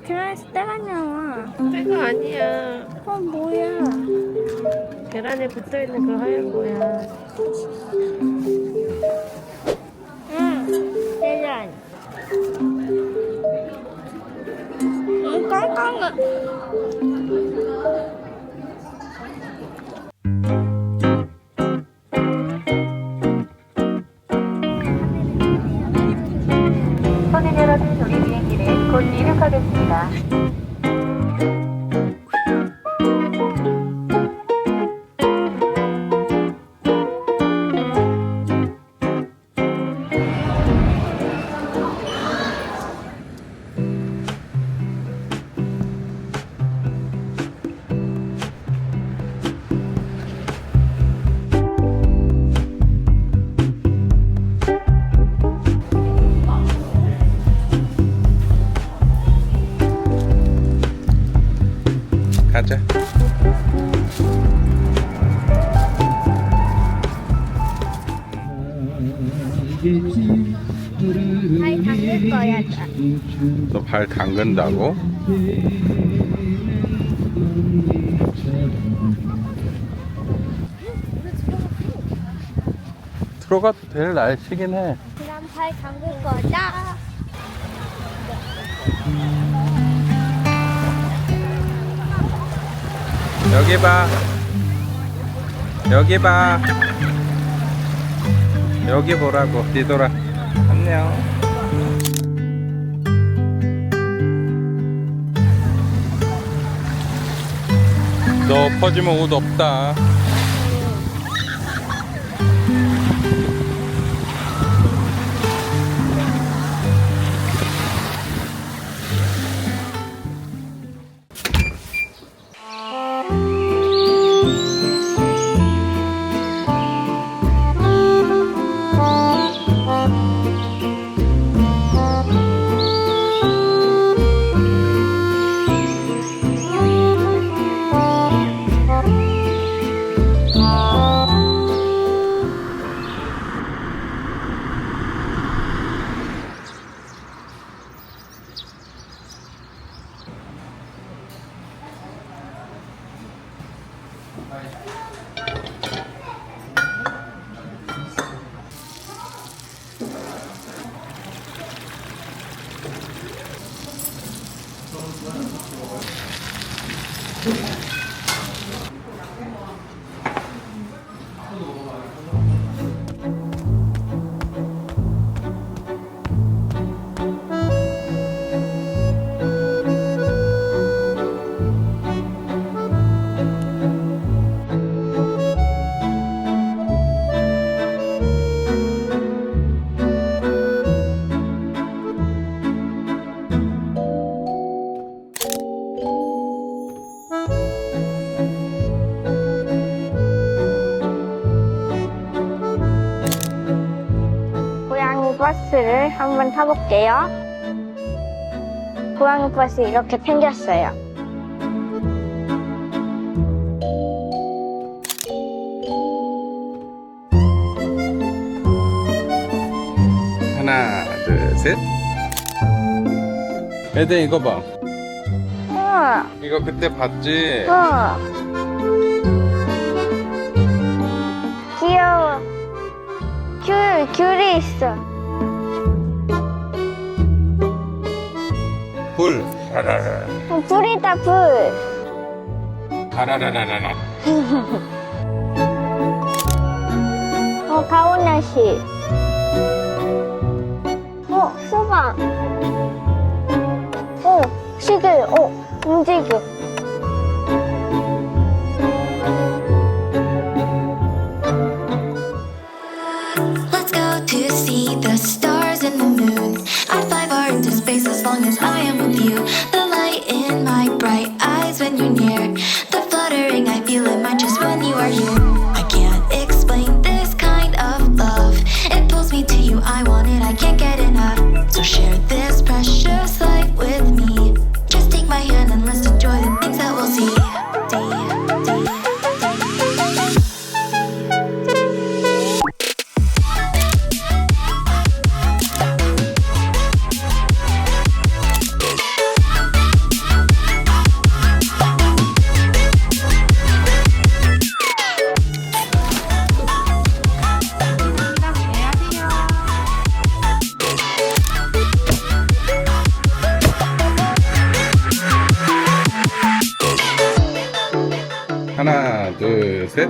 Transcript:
계란에서 때가 나와. 때가 아니야. 뭐야? 계란에 붙어있는 그 하얀 거야. 응, 계란. 깜깜해. 손님 여러분, 우리 비행기는 곧 이륙하겠습니다. 가자. 발 담글 거야. 너 발 담근다고? 들어가도 될 날씨긴 해. 그럼 발 담글 거다. 여기 봐. 여기 봐. 여기 보라고. 뒤돌아. 안녕. 너 엎어지면 옷 없다. 고양이 버스를 한번 타볼게요. 고양이 버스 이렇게 생겼어요. 하나, 둘, 셋. 애들 이거 봐. 우와, 이거 그때 봤지? 우와. 귀여워. 귤이 있어. 불. 라라라. 불이다, 불. 라라라라라. 가온 날씨. 수박. 시계. 움직여. Let's go to see the stars and the moon. I'd fly far into space as long as I am with you. The light in my bright eyes when you're near. The fluttering, I feel in my chest when you are here. I can't explain this kind of love. It pulls me to you, I want it, I can't get enough. So share this precious life with me. Just take my hand and let's enjoy the things that we'll see. 셋.